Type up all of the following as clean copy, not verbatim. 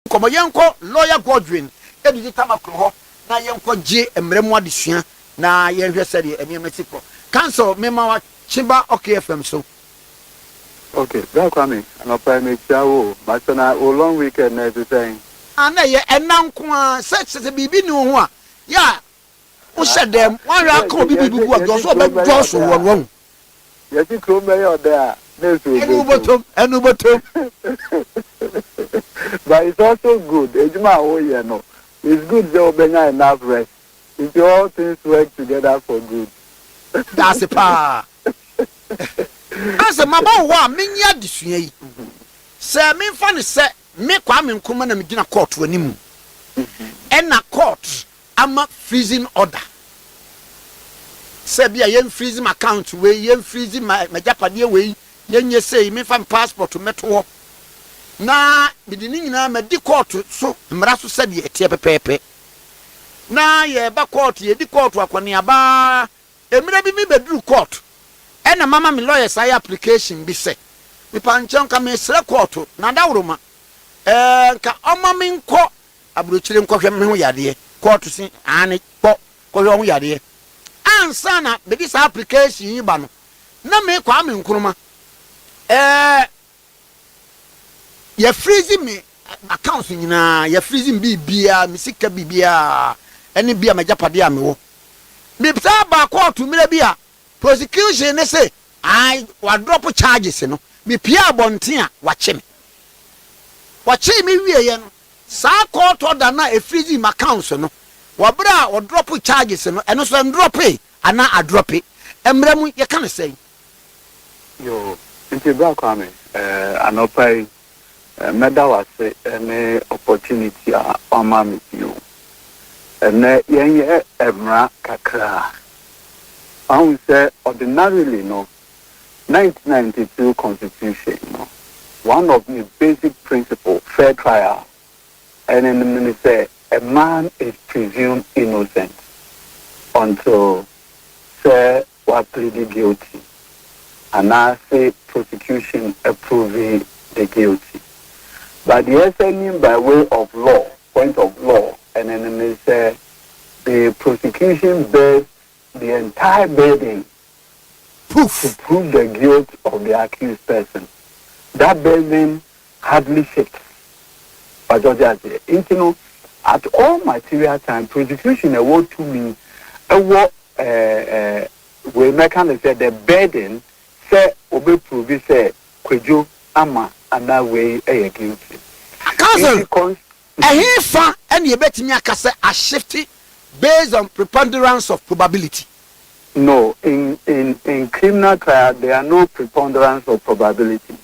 komo yenko lawyer Godwin edidi tamakro ho na yenko je emremu adesua na yenhwe sede eniema siko cancel mema wa chiba OKFM so okay that kwame and prime chawo masana o long weekend na everything ana ye enanko a se bibi ni ho a ya o shedem wan ra ka obi bibi bu ajo so be jo so won yes kro me yo there enu bottom but it's also good ejuma ho ye no it's good they obenya enough rest if all things work together for good that's a pa as maba wa menya disua yi se me fa ne se me kwa me nkoma na me gina court wanimu na court ama freezing order se bia yen freeze my account we yen freeze my japade we yen say me fa passport meto na bidi ni nyina ma di court so mra so se de etie pepepe na ye ba court ye di court akwane aba emira bi mi bedru court ena mama me lawyer say application bi se mi panchan ka me sre court na dawroma ka oma mi nko abrochire nkohwe me ho yade court si ane po kohwe ho yade ansa na be this application yi ba no na me kwa me nkruma ya freeze me account nyina ya freeze bibia mi sika bibia ene bia majapade a me wo me psa ba court mira bia prosecution ne say I wa drop charges no me pia abonten a wache me wie ye no sa court order na e freeze my account no wa bra o drop charges no eno so drop e ana a drop e emra mu ye kan say yo nti bra kwame anopai meda wase ene opportunity a oma me you ene yenye emra kakra I would say ordinarily no 1992 constitution no one of the basic principles fair trial and then they say a man is presumed innocent until say what pleaded guilty and I say prosecution approving the guilty but the SNM by way of law point of law and then they say the prosecution bears the entire burden to prove the guilt of the accused person. That burden hardly shifts. But at all material time, prosecution award to me, we make say the burden say obe prove say Kojo ama and that way guilty. Counsel, fa and you bet me a shifty based on preponderance of probability. No, in criminal trial there are no preponderance of probability.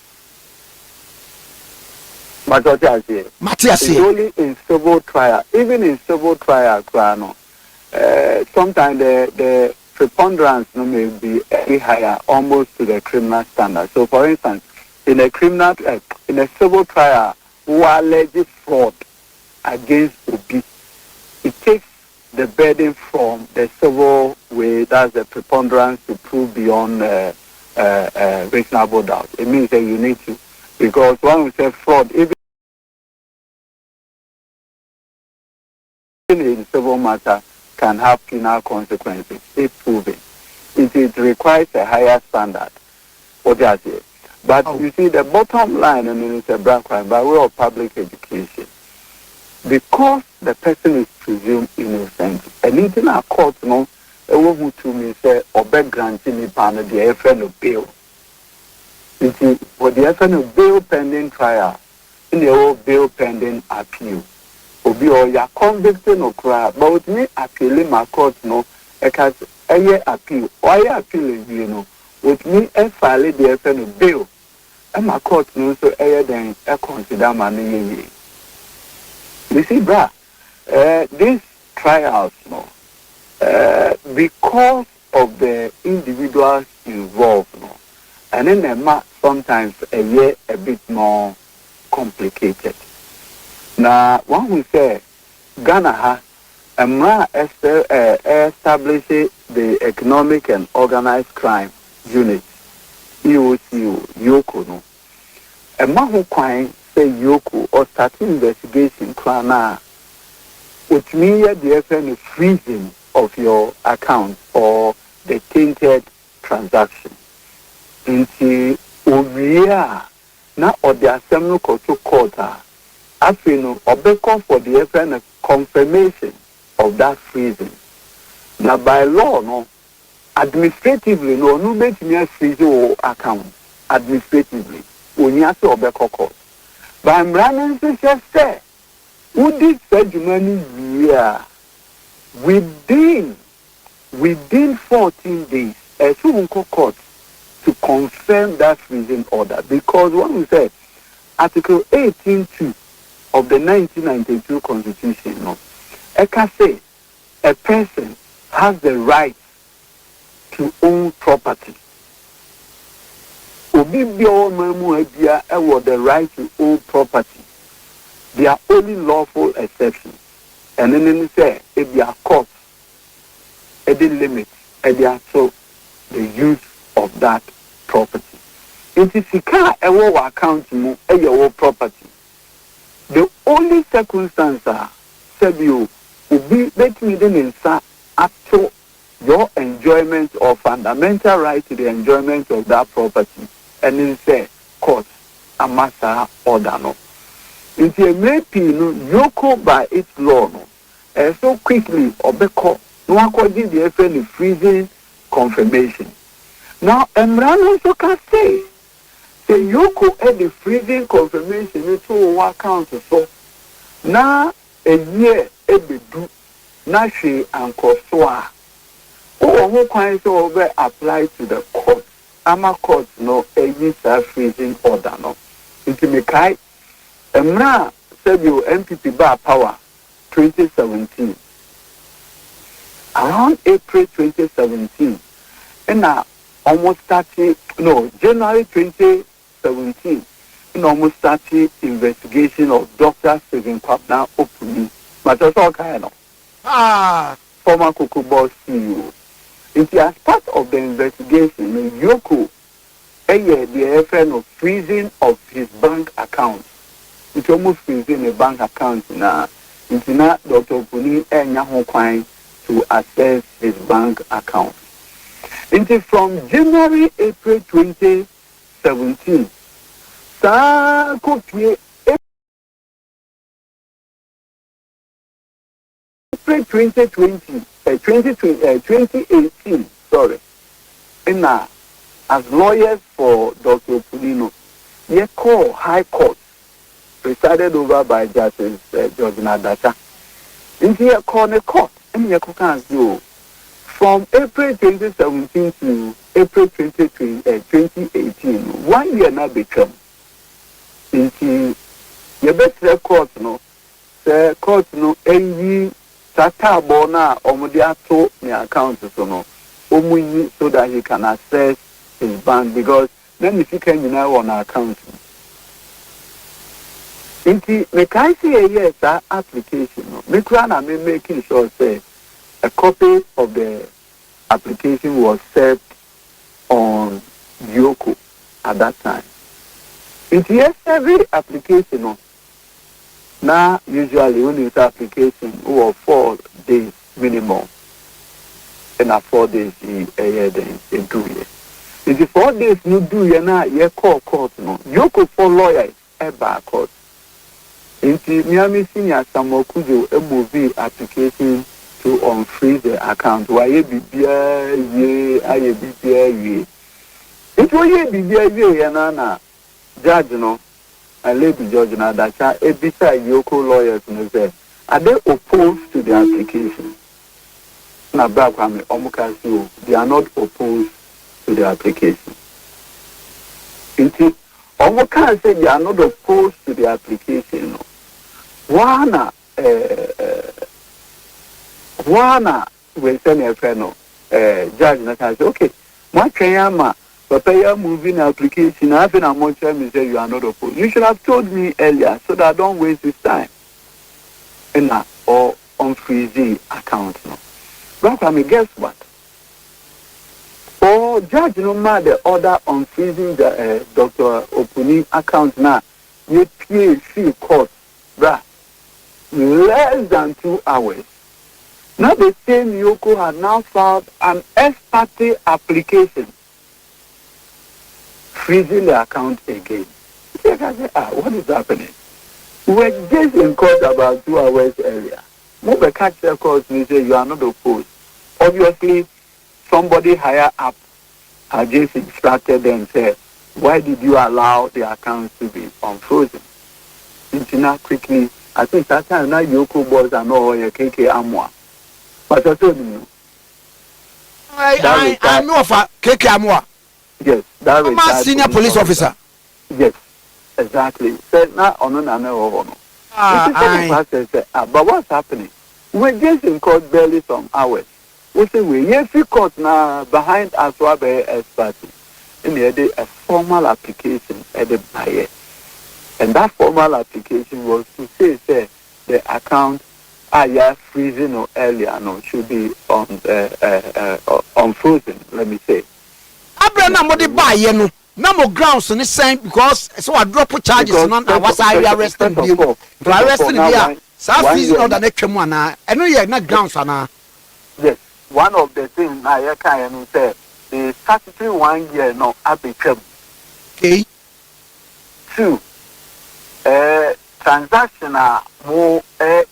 It's only in civil trial. Even in civil trial, sometimes the preponderance may be very higher, almost to the criminal standard. So, for instance, in a civil trial, who alleges fraud against Obi, it takes the burden from the civil way, that's the preponderance to prove beyond reasonable doubt. It means that you need to, because when we say fraud, even in civil matter, can have penal consequences if proven. It requires a higher standard. But you see, the bottom line, and it's a black crime by way of public education. Because the person is presumed innocent, and in our court, no, a woman to me say, or beg granting me pan the FN of bail. It is for the FN of bail pending trial, in the old bail pending appeal. Obi or ya convicted no cry, but with me appealing my court, no, because a year appeal, or I appeal you know, with me and file the FN of bail, and my court no so air than a consider money. You see, brah, these trials, no, because of the individuals involved, no, and then they sometimes a year a bit more complicated. Now, when we say Ghana establishes the Economic and Organized Crime Unit, EOCU, YOCO, no, a man who crime say Yoko or starting investigation krana which means the FN freezing of your account or the tainted transaction. Into Ovia now or the assembly to quarter. I feel no obey for the FN confirmation of that freezing. Now by law no administratively no make me freeze your account administratively. When you say obey court. But I'm running to just say who did say money year within 14 days a court to confirm that freezing order, because when we say Article 18(2) of the 1992 Constitution, no, it can say a person has the right to own property. Obibio mamu idea the right to own property. There are only lawful exceptions, and then say if they are caught at the limit, and they are so the use of that property. It is a ewo account mu your property. The only circumstance said you will be let me then up to your enjoyment or fundamental right to the enjoyment of that property, and then say court a master order no. It may be no Yoko by its law no, and so quickly obeko no according the FN freezing confirmation. Now Emran also can say Yoko had the freezing confirmation into account so now a year be do na she and Kosoa. Oh, who can so over apply to the court? Ama court no a visa freezing order no. It may kai Emra said you NPP bar power 2017. Around April 2017, and now almost starting January 2017, and almost starting investigation of Dr. Stephen Kwabena Agyapong. But that's all kind of former Kukubo CEO. It is as part of the investigation, Yoko, the FN of freezing of his bank account. It's almost freezing a bank account now. It's not Dr. Puni and Yahoo Kwine to access his bank account. It is from January, April 2017. April 2018, sorry. And as lawyers for Dr. Pulino, they call High Court, presided over by Justice George Nadata. In here, call the court, and you can do from April 2017 to April 2018, 1 year now become. Into your best court, no, the court, no, any Tata Bona or Modiato, the account, so no, so that he can access his bank, because then if you can, you know, on account. Inti mekaisi yes application no mekra me making sure say a copy of the application was set on Yoko at that time. Inti yes every application no now usually when it's application over 4 days minimum and a 4 days a year then a 2 years. Inti 4 days no do ye na ye call court no Yoko for lawyer ever court. Inti Miami Senior Samokujo a movie application to unfreeze the account. Why ye BBA ye aye BBA ye. It was ye BBA ye yanana judge no and lady judge na dacha a beside Yoko lawyers no say are they opposed to the application? Na bakwame omukasi they are not opposed to the application. Inti omukasi say they are not opposed to the application no. Wana we send a friend judge na say okay my Kayama Papa moving application I've been a much time say you are not opposed. You should have told me earlier so that I don't waste this time. And now or unfreeze account no. But I mean guess what? Or judge no matter the order on freezing the Dr. Opuni account now you PAC court, bruh, less than 2 hours. Now the same Yoko had now filed an ex parte application freezing the account again. I said, what is happening? We were just in court about 2 hours earlier. Move catch the court and say you are not opposed. Obviously, somebody higher up had just instructed them and said, why did you allow the accounts to be unfrozen? Until now quickly, I think that time now Yoko boys and all your KK Amwa. But I told you. I know of a KK Amwa. Yes, that is my senior police officer. Yes, exactly. Said now on no. But what's happening? We're just in court barely some hours. We say we court now behind Aswabe expertise. And they did a formal application at the buyer. And that formal application was to say the account freezing or earlier should be unfrozen, let me say. Abraham mode buy no more grounds on the same because so I drop charges on I was arrested you. Arrested here. So freezing or the next one I know you're not grounds on. Yes, one of the things I can say the statutory 1 year no abicam. Okay. 2. Transaction are more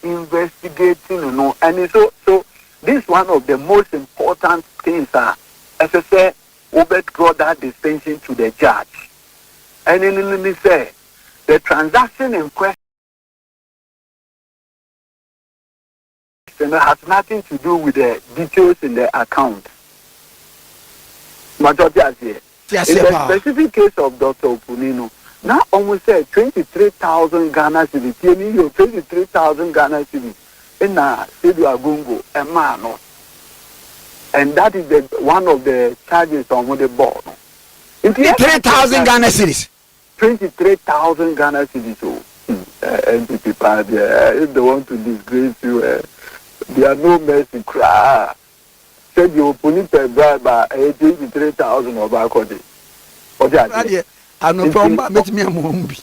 investigating and so this one of the most important things as I say Obed draw that distinction to the judge. And then let me say the transaction in question has nothing to do with the details in the account. Majority as here. In the specific case of Dr. Opunino, now almost said 23,000 Ghana cedis. 23,000 Ghana cedis in a Sidu Agungo, a man. And that is one of the charges on the board. 23,000 Ghana cedis. 23,000 Ghana cedis. NPP party, if they want to disgrace you, there are no mercy. Cry. Said you put per bribe by 23,000 or back on it. I know problem. Make me a mumbi.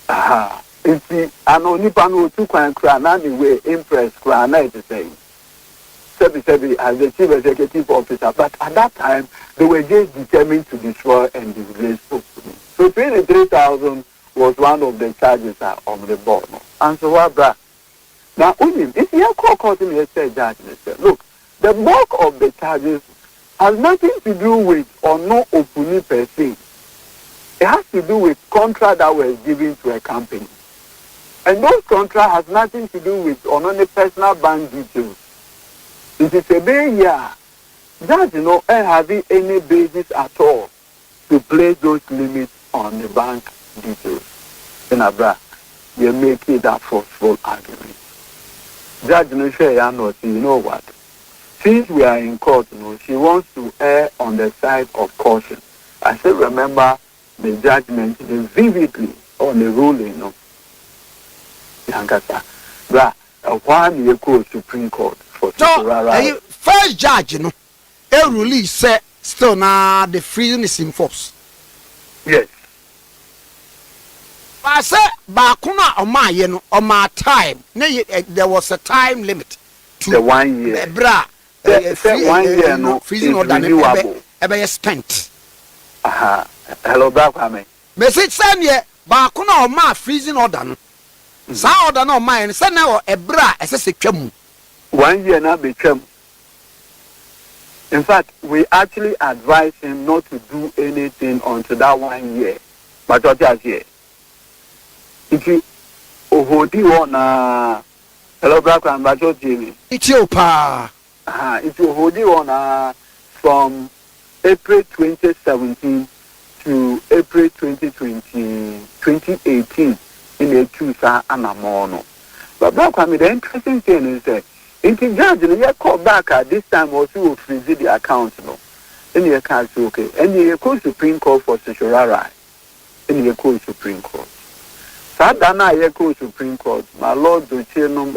Aha. If I know Nippon two can cry anyway, impress cry night to say. Sebi as the chief executive officer, but at that time they were just determined to destroy and disgrace Opunino. So 23,000 was one of the charges on the board. And so what, bruh? Now, if you are courting a judge, look, the bulk of the charges has nothing to do with or no Opunino per se. It has to do with contract that was given to a company. And those contracts has nothing to do with or no personal bank details. It is a big year. Judge having any basis at all to place those limits on the bank details. In Abra, you make it a forceful argument. Judge you know what? Since we are in court, she wants to err on the side of caution. I still remember the judgment vividly on the ruling. Yankasa. One year called Supreme Court for so, first judge, a ruling said still now the freezing is in force. Yes. I said, Bakuna on my time. There was a time limit to the 1 year. Bra, 1 year no freezing or than ever spent. Aha. Hello, Bakame. Message send ye Bakuna on my freezing or done. Sa order no mine, send now a bra as a secure 1 year now be chum. In fact, we actually advise him not to do anything until that 1 year. But what is here? If you ohodi one hello black and bajo TV. Ethiopia. If you ohodi one from April 2017 to April 2018 in a two anamono. But black and the interesting thing is that if the judge you call back at this time also freeze the account in your case okay. And you go Supreme Court for certiorari. In your call Supreme Court. Sadana Yeko Supreme Court, my Lord the Chairman,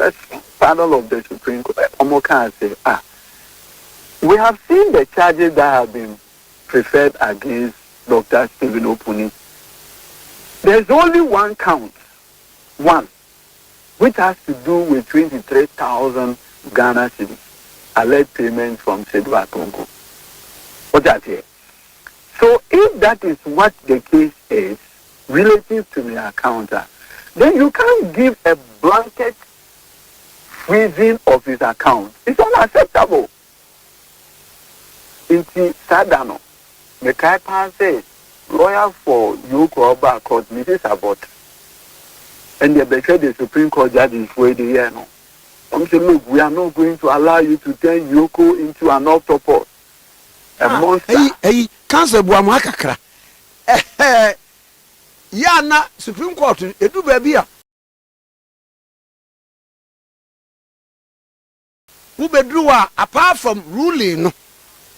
panel of the Supreme Court, Omoka say, we have seen the charges that have been preferred against Dr. Stephen Opunino. There's only one count, one, which has to do with 23,000 Ghana cedis, alleged payments from Sedu Atonko. Otchere. So if that is what the case is, relative to the accountant, then you can't give a blanket freezing of his account. It's unacceptable. Inti Sadano, the Kaipan says, lawyer for Yoko Oba Court, Mrs. Abbott, and they betrayed the Supreme Court judges for the year. No, I'm saying, look, we are not going to allow you to turn Yoko into an octopus, a monster. Hey, Council Buamakakra. Yana Supreme Court, it do baby. Who bedrew apart from ruling?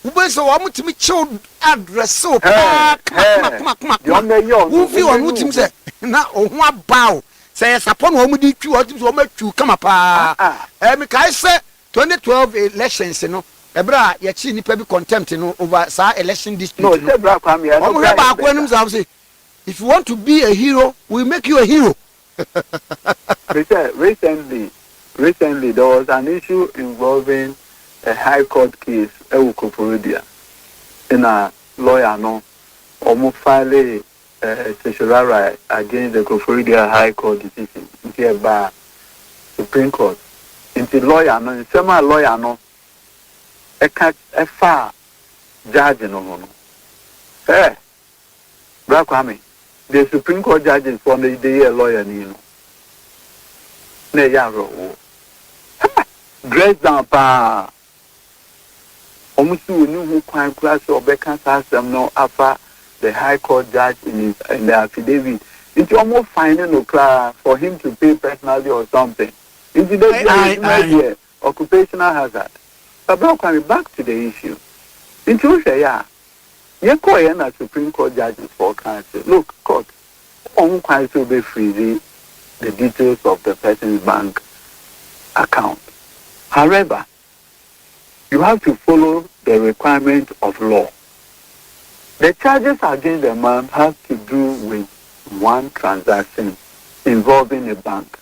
Who was so I'm to me child address so who feel on what him say now one bow says upon whom did you what you come up I say 2012 elections you know ebra ya chi ni be contempt no over sa election dispute no back when say if you want to be a hero we make you a hero. Recently there was an issue involving a high court case Owusu in a lawyer no almost filed a sexual right against the Koforidua High Court decision here by Supreme Court. Into lawyer no, some lawyer no, a far judge no. Hey, Black Kwame, the Supreme Court judges for the year lawyer no. Ne yaro. Dress down pa. Owusu who kwan class or Becca system no after the High Court judge in the affidavit. It's almost finding no class for him to pay personally or something. It's the occupational hazard. But back to the issue. In truth, you call a Supreme Court judges for counsel. Look, court, on counsel be freezing the details of the person's bank account. However, you have to follow the requirement of law. The charges against the man have to do with one transaction involving a bank.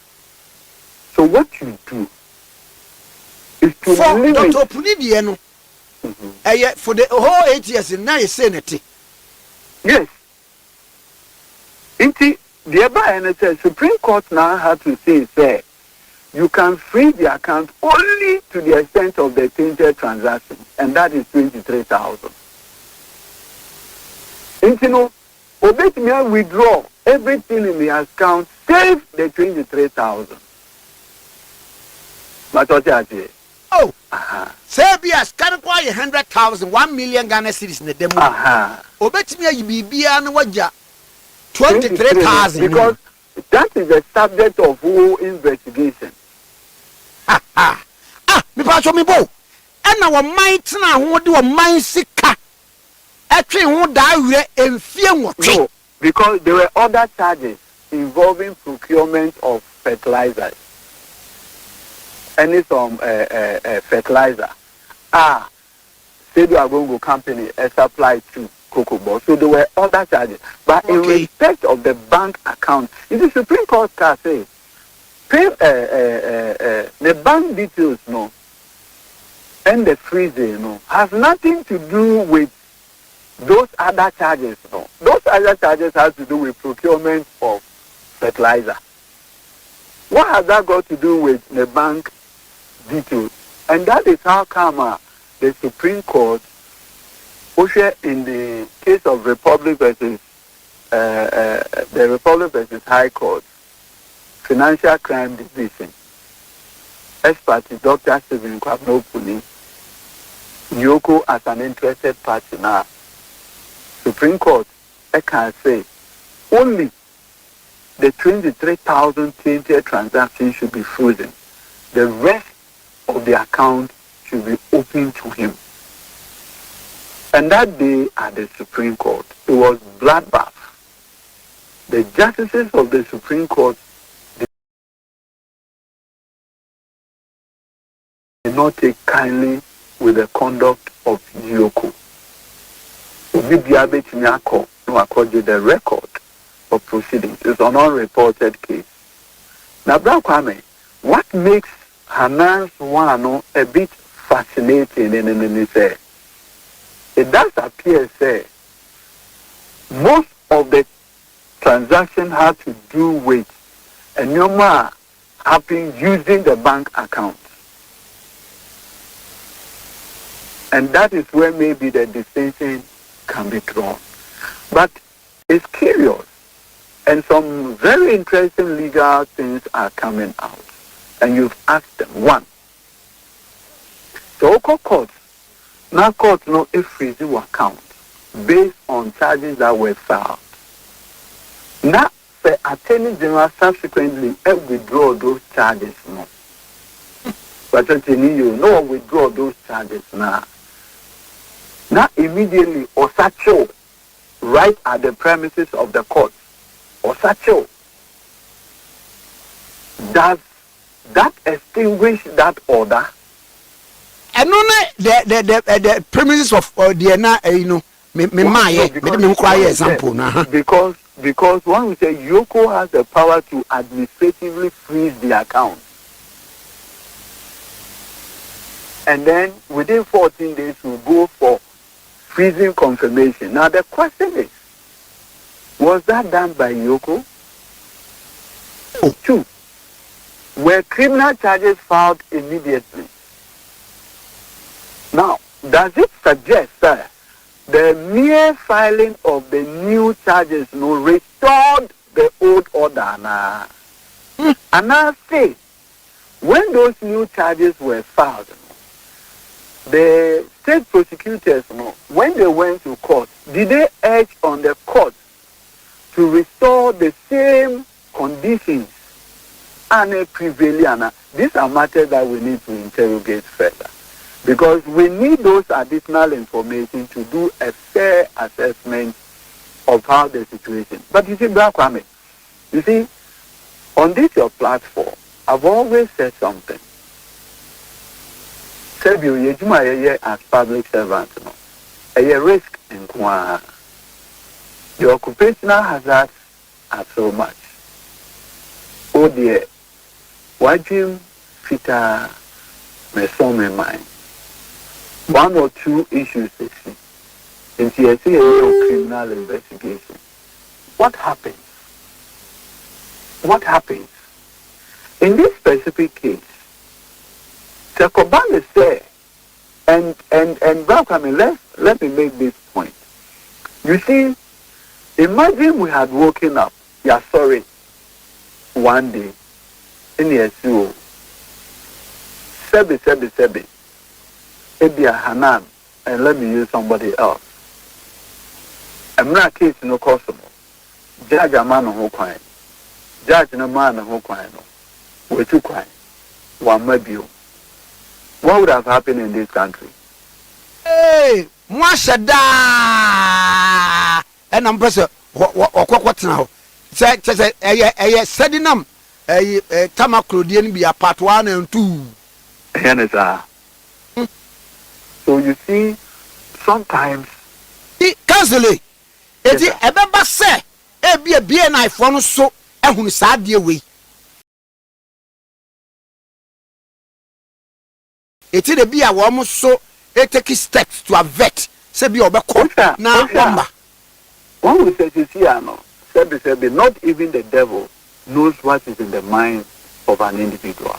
So what you do is to limit... Dr. Punidiano, for the whole 8 years, now you're saying it. Yes. The Supreme Court now has to say, you can freeze the account only to the extent of the tainted transaction, and that is 23,000. And you know, Obetmia withdraw everything in the account, save the 23,000. Oh, Serbia's can't acquire 100,000, 1 million Ghana cedis in the demo. Obetmia, you be an waja 23,000. Because that is the subject of whole investigation. Me pass me bo. And our mind now who do a mind sika. Actually, who die and fear what? No, because there were other charges involving procurement of fertilizers. Any some fertilizer. Sedu Agbongo company supplied to Cocoa. So there were other charges. But in respect of the bank account, in the Supreme Court can say, the bank details no and the freezing no has nothing to do with those other charges no. Those other charges have to do with procurement of fertilizer. What has that got to do with the bank details? And that is how come the Supreme Court, in the case of Republic versus the Republic versus High Court, Financial Crime Division, expert Dr. Stephen Kwabena Yoko as an interested party now. Supreme Court, I can say, only the 23,000 tainted transactions should be frozen. The rest of the account should be open to him. And that day at the Supreme Court, it was bloodbath. The justices of the Supreme Court did not take kindly with the conduct of Yoko. The record of proceedings. It's an unreported case. Now, Bra Kwame, what makes Hanan's one a bit fascinating in say, it does appear, say, most of the transaction had to do with a number happening using the bank account. And that is where maybe the distinction can be drawn. But it's curious. And some very interesting legal things are coming out. And you've asked them. One, the local courts, now courts know a freezing account based on charges that were filed. Now, the Attorney General subsequently withdraw those charges now. But you know withdraw those charges now. Now immediately Osacho, right at the premises of the court, Osacho, does that extinguish that order? And only the premises of the because one would say Yoko has the power to administratively freeze the account. And then within 14 days we'll go for freezing confirmation. Now the question is, was that done by Yoko? Two, were criminal charges filed immediately? Now, does it suggest that the mere filing of the new charges restored the old order? And I say, when those new charges were filed, the state prosecutors, when they went to court, did they urge on the court to restore the same conditions and prevailing? These are matters that we need to interrogate further, because we need those additional information to do a fair assessment of how the situation. But you see, Bra Kwame, you see, on this your platform, I've always said something. As public servant, a risk in Kwa. The occupational hazards are so much. Oh dear, watching fita me so me mind. One or two issues in TSC and criminal investigation. What happens? What happens? In this specific case, Sekobane say, and Brakame, let me make this point. You see, imagine we had woken up, one day, in the SEO, Sebi, Ebia Hanan, and let me use somebody else. I'm not case no customer. Judge a man who crying. Judge no man who crying. We're too crying. One maybe. What would have happened in this country? Hey, Mwashada! And I'm pressing what now? Say, Sedinam, a Tamakrudian be a part 1 and 2. So you see, sometimes. Cancel it. Is it ever say, be a BNI phone so, and who is sad dear way? It is a be a woman so they take steps to a vet. Say be over now. One will say, Sebi, not even the devil knows what is in the mind of an individual.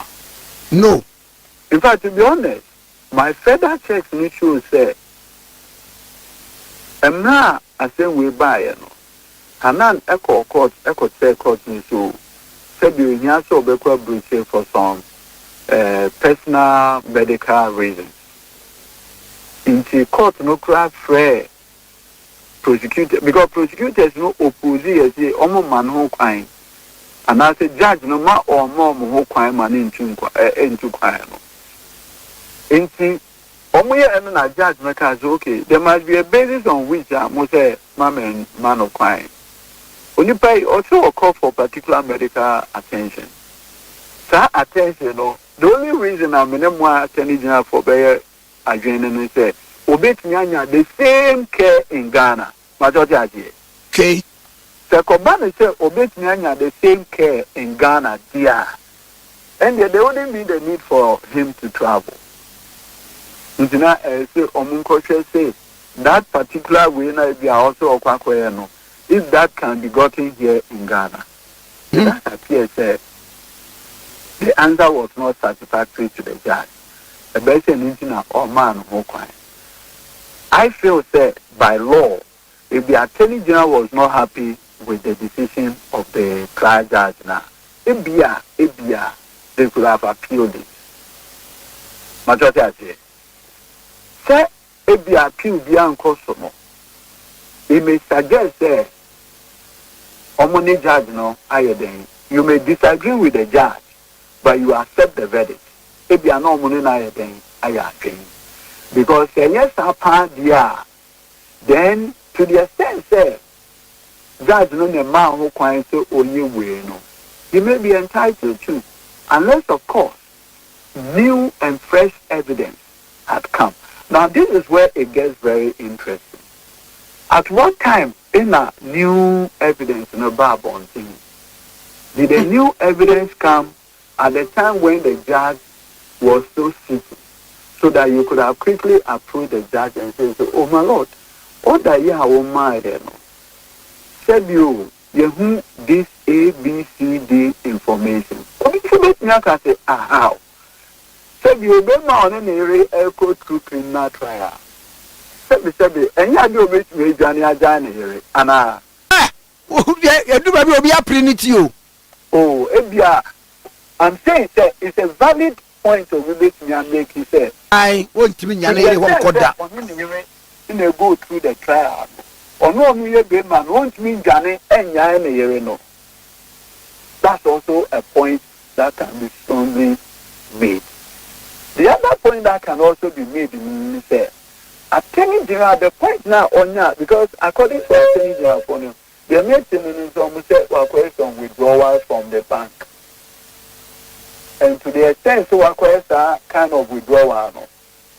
No. In fact, to be honest, my further checks need to say, I'm now I say we buy, Hanan echo court, so Sebi, you also be quite for some. Personal medical reasons. In the court, no craft fair prosecutor, because prosecutors no oppose say man who crime, and I say judge no ma or mom who crime man into crime. In the and a judge makes okay. There must be a basis on which I must say man of crime. Only pay also a call for particular medical attention. That attention, the only reason I'm in more Attorney General for Bayer Adjoining is that Obet Nyanya the same care in Ghana. Okay. Sekobane say obetumi the same care in Ghana there. And there wouldn't be the need for him to travel. Ntina say omunkoshe say that particular way na be also okwakoye no. If that can be gotten here in Ghana, that appears the answer was not satisfactory to the judge. The best in or man who crime. I feel that by law, if the Attorney General was not happy with the decision of the trial judge now, they could have appealed it. Majority I say, say if the appeal be unconstitutional, it may suggest that omoni judge no higher than you may disagree with the judge, but you accept the verdict. If you are not omoni higher than I think. Because yes, then to the extent say judge no the man who can say only way no, he may be entitled to, unless of course new and fresh evidence had come. Now this is where it gets very interesting. At what time in a new evidence in a Bible thing? Did the new evidence come at the time when the judge was so sitting, so that you could have quickly approved the judge and say, oh my Lord, all that you have on my head, said you who this A, B, C, D information. Say, how? Said you be on an area echo through criminal trial. Said, and you do make me Johnny Ajani here. Anna. You do be a prinity. Oh, Ebia, I'm saying that it's a valid point of view to make. He said, I want to mean Yana in a go through the trial. Or no, me a good man won't mean Johnny and Yana. No. That's also a point that can be strongly made. The other point that can also be made is that Attorney General, the point now on that, because according to Attorney General, the main almost question withdrawal from the bank. And to the extent so a kind of withdrawal,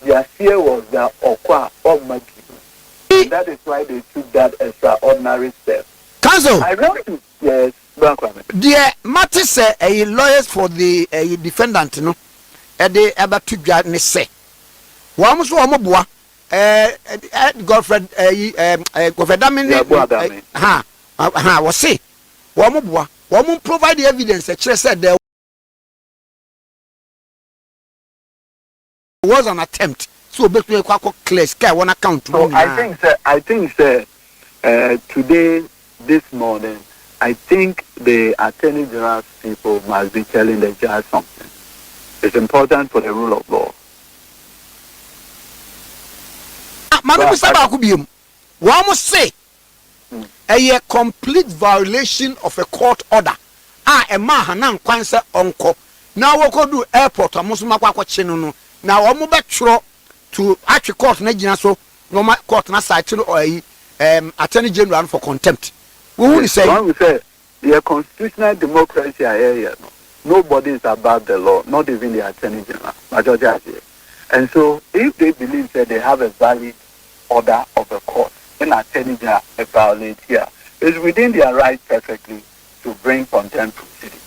their fear was that Okwa or Maki. That is why they took that extraordinary step. Council, I want to, yes, dear Marty say a lawyers for the defendant, no, and they about to get me say. One was one more Godfred, Godfred, was say, one more provide the evidence that said there was an attempt. So basically, Kwaku clear one account. So I think today, this morning, I think the Attorney General's people must be telling the judge something. It's important for the rule of law. Madam Sabakubium, one must say a complete violation of a court order. A Mahanan Kwanza Onko. Now we could do airport or Musuma Chino. Now I'm back to actually court Najinaso, normal court na side or Attorney General for contempt. We will say the constitutional democracy area. Nobody is above the law, not even the Attorney General, majority. And so, if they believe that they have a valid order of a court, then Attorney General violate here, it's within their right perfectly to bring contempt proceedings.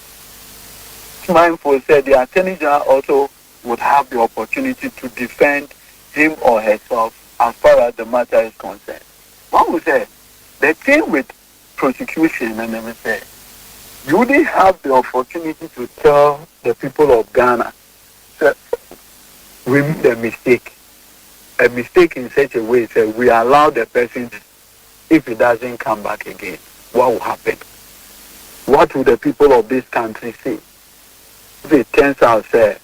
Mindful said the Attorney General also would have the opportunity to defend him or herself as far as the matter is concerned. One would say the thing with prosecution and everything, you didn't have the opportunity to tell the people of Ghana, we made a mistake in such a way that we allow the person, if he doesn't come back again, what will happen? What will the people of this country say? If it turns out that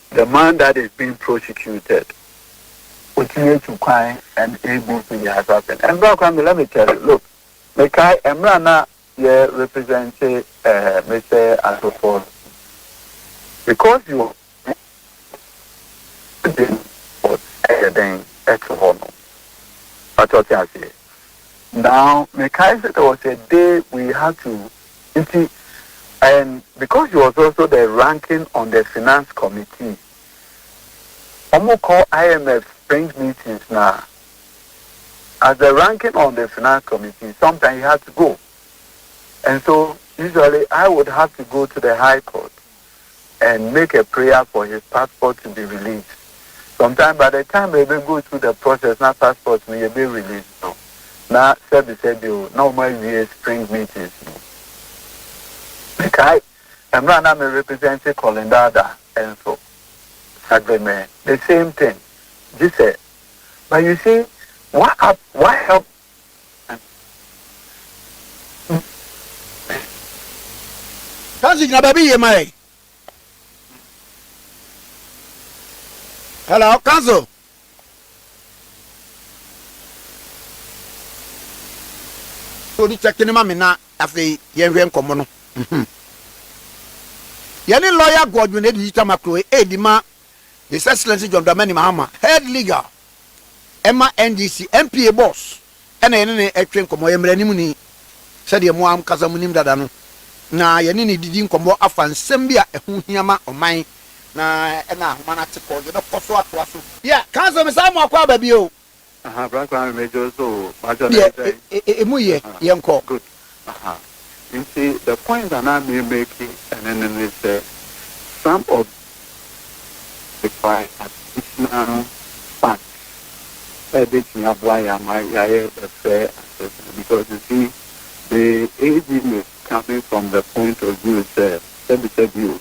the man that is being prosecuted continue to cry and able to be happened. And let me tell you, look, Mekai Emrana represents Mr. Ato Forson. Because you now, Mekai said there was a day we had to, and because he was also the ranking on the finance committee, Omo call IMF spring meetings now. As the ranking on the finance committee, sometimes he had to go. And so usually I would have to go to the High Court and make a prayer for his passport to be released. Sometimes by the time we go through the process, now passport may be released. No. Now, no more years spring meetings. Okay, I'm not representing Colindada and so Sagreme. The same thing. This said, but you see, what help? Hello, Council. So the checking him na after yen komono. Yani lawyer Godwin Edita Macro, Edima, His Excellency John Dramani Mahama, head legal, Emma NDC, MPA boss, and any train como Emrenimuni, said your mom Casamunim Dadano. Na Yanini didn't come more often, Sembia, a Hunyama or mine. Na manati ko you know koso atwaso yeah kanzo mesamo akwa babio black man major so emu ye yenko good you see the point that I'm making and then is some of the quite additional facts editing apply a fair assessment because you see the aging is coming from the point of view view.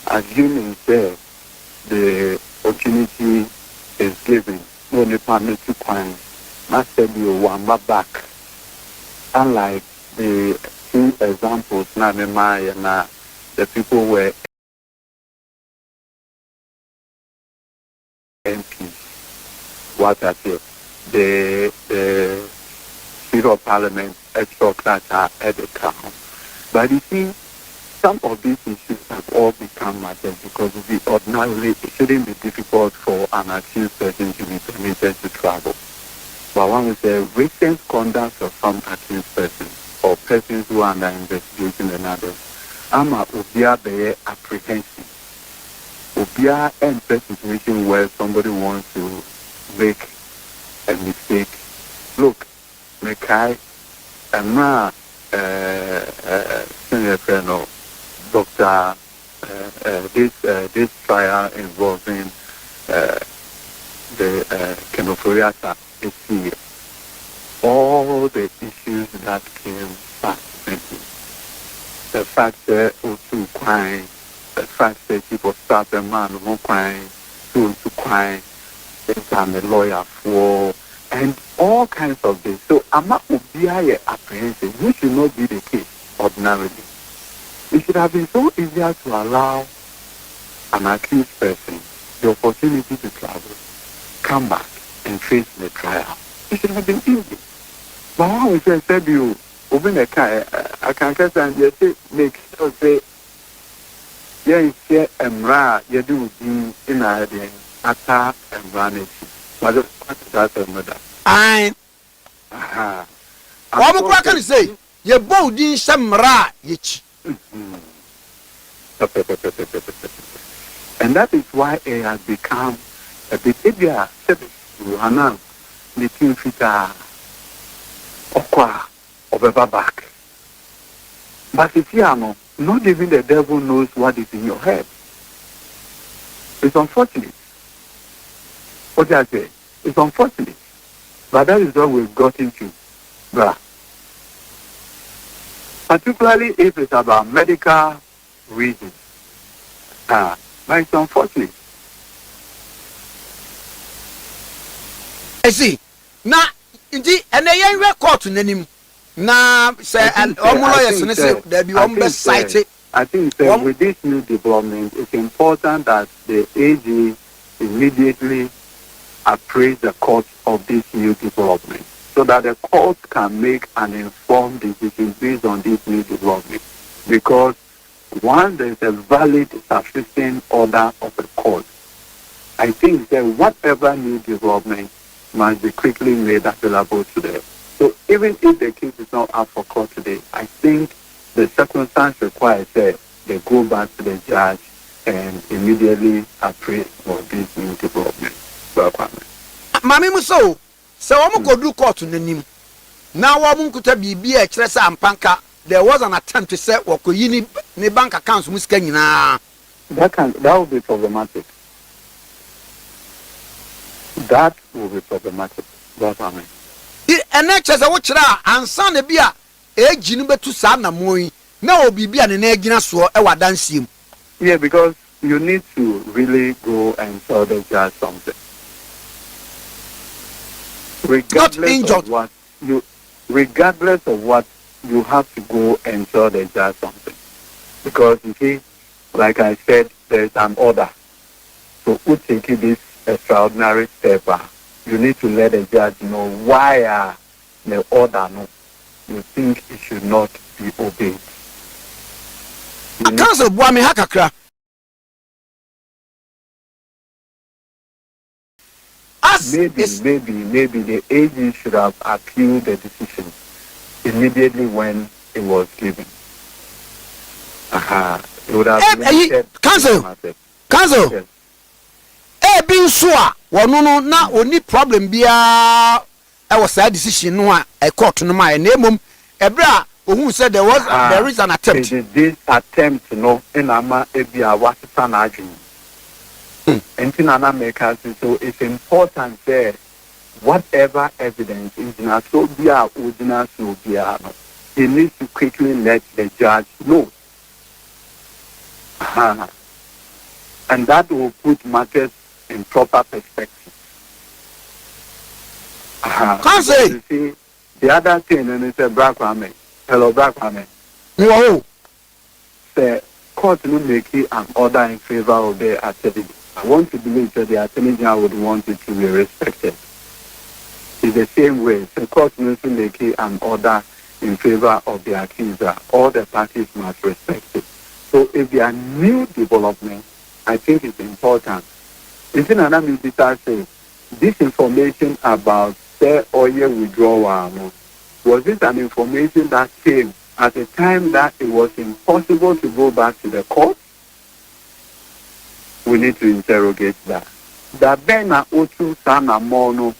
Assuming that the opportunity is given, no department to crime, must be one back. Unlike the two examples, Namemai and the people were MPs. What I say, the Speaker of Parliament, extra class at the town. But you see, some of these issues have all become matters because ordinarily it shouldn't be difficult for an accused person to be permitted to travel. But one is the recent conduct of some accused persons or persons who are under investigation and others. Ama Ubia be apprehensive. Ubia enter a situation where somebody wants to make a mistake. Look, Mekai, I'm not senior colonel. Doctor, this trial involving the Ken Ofori Atta is here. All the issues that came back, the fact that Owusu crying, the fact that people stop a man who crying, Owusu crying, I'm a lawyer for, and all kinds of this. So I'm not apprehensive, which should not be the case ordinarily. It should have been so easier to allow an accused person the opportunity to travel, come back, and face the trial. It should have been easy. But when we said you open a car, I can get and you say, make sure say, yeah, here Emra, you do in a day, attack and run it. But that's a mother. I. What can you say? You both in some ra, yich. And that is why it has become a behavior service to Hanan, the team fita okwa of back. But if you are not even the devil knows what is in your head. It's unfortunate. What I say? It's unfortunate. But that is what we've got into. Bruh. Particularly if it's about medical reasons. But it's unfortunate. I see. Now, indeed, and I record to name. Now, say, and there be one best cited. I think that with this new development, it's important that the AG immediately appraise the court of this new development, so that the court can make an informed decision based on this new development. Because once there is a valid, sufficient order of the court, I think that whatever new development must be quickly made available to them. So even if the case is not up for court today, I think the circumstance requires that they go back to the judge and immediately appraise for this new development. Mami Muso. So I'm going to do court to the name. Now I'm going to be a chess and panka there was an attempt to say wakoyi ni bank accounts musika nyina. That would be problematic. That will be problematic. That's what I mean. NHS wochira ansa na bia egi no betu sa na moyi na obi bia ne na agina so e wadansie. Yeah, because you need to really go and tell the judge something. Regardless of what you have to go and tell the judge something. Because you see, like I said, there's an order. So who take this extraordinary step? You need to let the judge know why the order you think it should not be obeyed. Council Bawumia Hakakra. Maybe the AG should have appealed the decision immediately when it was given. It would have Council. Yes. Being sure no na oni problem bia e was a decision no a court no my name ebra who said there is an attempt. This attempt no in ama ebia wasita na adwin. Enti na make us so it's important there whatever evidence is na so bia ordinance no bia no he needs to quickly let the judge know. And that will put matters in proper perspective. Can't say. You see, the other thing, and it's a black woman. Hello, black woman. Whoa. The court will make an order in favor of the attorney. I want to believe that the attorney general would want it to be respected. It's the same way. The court will make an order in favor of the accuser. All the parties must respect it. So if there are new developments, I think it's important. It's in another minister say this information about the oil withdrawal was it an information that came at a time that it was impossible to go back to the court? We need to interrogate that. That Bena Otu Sana Mono,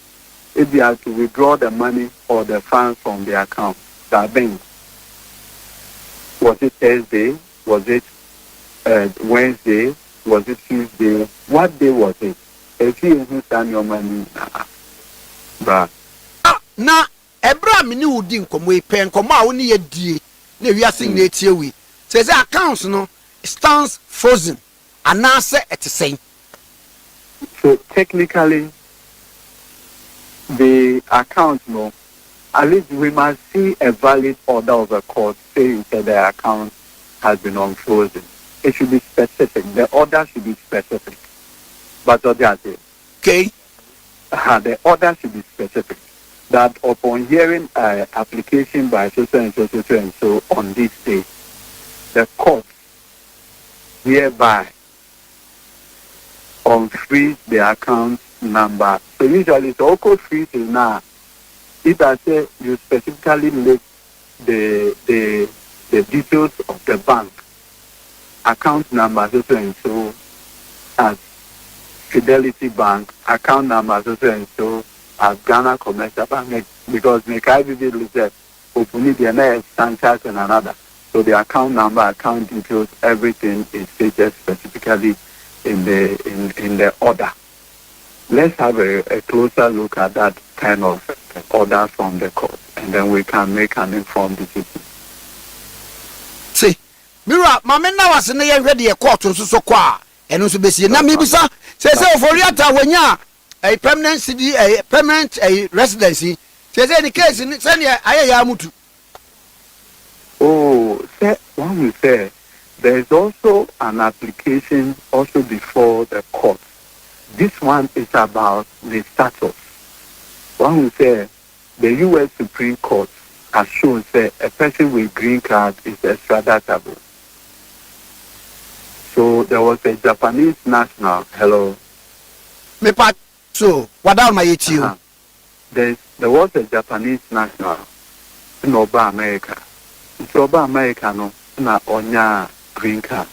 if they have to withdraw the money or the funds from the account, that Ben, was it Thursday? Was it Wednesday? Was it Tuesday? What day was it? If you understand your money, na ebra me ni udi nkomo ipe nkomo a woni yedie na wi ase na etie wi say accounts no stands frozen anase etesen. So technically the account no, at least we must see a valid order of a court saying that the account has been unfrozen. It should be specific. The order should be specific. But what they are saying, okay. The order should be specific. That upon hearing application by so and so on this day, the court hereby unfreeze the account number. So usually it's also freezes now. If I say you specifically list the details of the bank, account number so and so as Fidelity Bank, account number so and so as Ghana Commercial Bank, because Mekai Vivid said open the next Sanchez and another. So the account number, account details, everything is stated specifically in the order. Let's have a closer look at that kind of order from the court, and then we can make an informed decision. See, Mira, Mamma was in the ready a court so qua, and also be seen. Now, maybe, sir, says Ofori Atta when ya a permanent city, a permanent residency, says any case in Sanya Ayamutu. Oh, one will say there is also an application also before the court. This one is about the status. One will say the U.S. Supreme Court has shown that a person with green card is extraditable. So there was a Japanese national. Hello. Me part so what down my you? There was a Japanese national in Oba America. It's Oba America no na onya green card.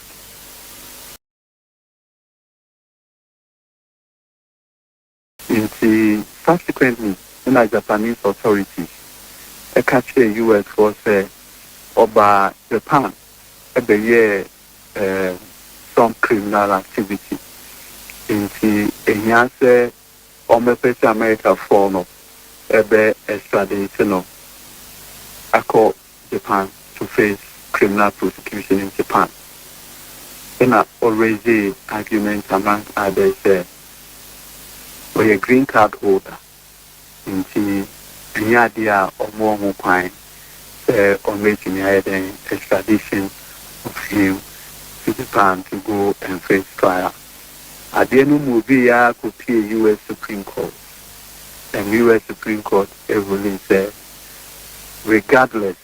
Subsequently, in the Japanese authorities, a catch the U.S. was Oba Japan, every year, some criminal activity. Into a Yanse, or Mepesa America for no, ebe extradition no. I call Japan to face criminal prosecution in Japan. In a already argument among others, we a green card holder. Into any idea or more crime, or making an extradition of him to Japan to go and face trial. At the end of the movie, I could see U.S. Supreme Court. And U.S. Supreme Court ruling said, regardless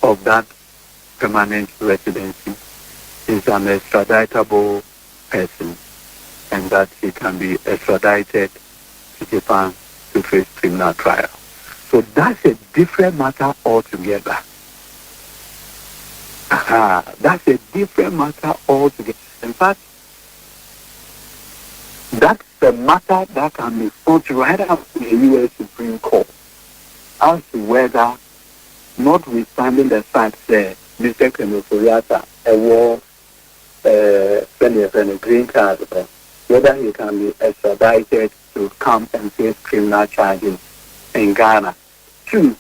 of that permanent residency, is an extraditable person, and that he can be extradited to Japan to face criminal trial. So that's a different matter altogether. That's a different matter altogether. In fact, that's the matter that can be fought right up in the U.S. Supreme Court as to whether, notwithstanding the fact that Mr. Ken Ofori Atta a green card, whether he can be extradited to come and face criminal charges in Ghana. Two,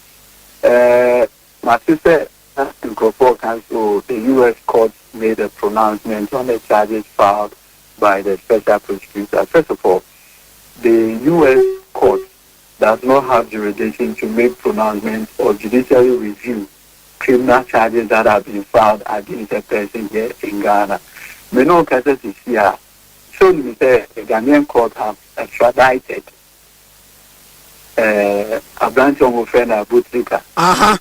my sister Akufo Addo, the U.S. court made a pronouncement on the charges filed by the special prosecutor. First of all, the U.S. court does not have jurisdiction to make pronouncements or judicially review criminal charges that have been filed against a person here in Ghana. We know cases is here. So we say the Ghanaian court have extradited a branch of Kwabena Agyapong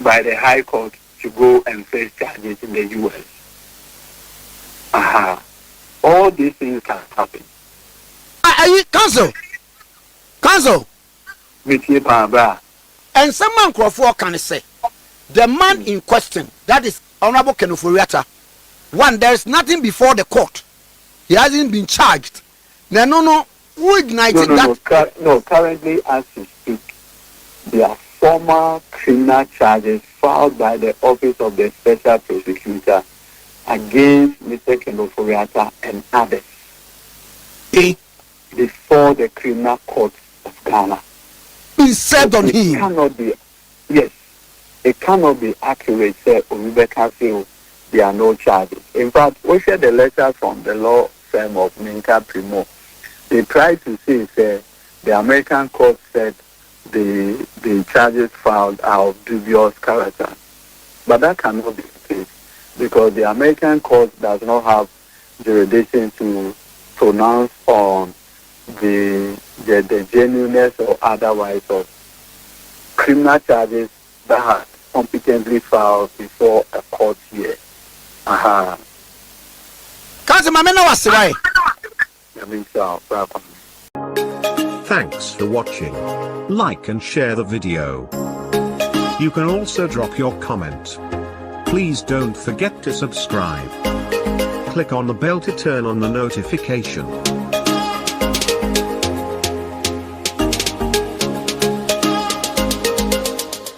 by the High Court to go and face charges in the U.S. All these things can happen. Counsel. And someone can say, the man in question, that is Honorable Ken Ofori Atta, one, there is nothing before the court. He hasn't been charged. No. Who ignited that? No, currently as we speak, there are former criminal charges filed by the Office of the Special Prosecutor against Mr. Ken Ofori Atta and others before the criminal court of Ghana. Been said on him. It cannot be accurate say Rebecca feel there are no charges. In fact, we shared the letter from the law firm of Minka Primo. They tried to say the American court said the charges filed are of dubious character. But that cannot be the case, because the American court does not have jurisdiction to pronounce on the genuineness or otherwise of criminal charges that are competently filed before a court here. Thanks for watching. Like and share the video. You can also drop your comment. Please don't forget to subscribe. Click on the bell to turn on the notification.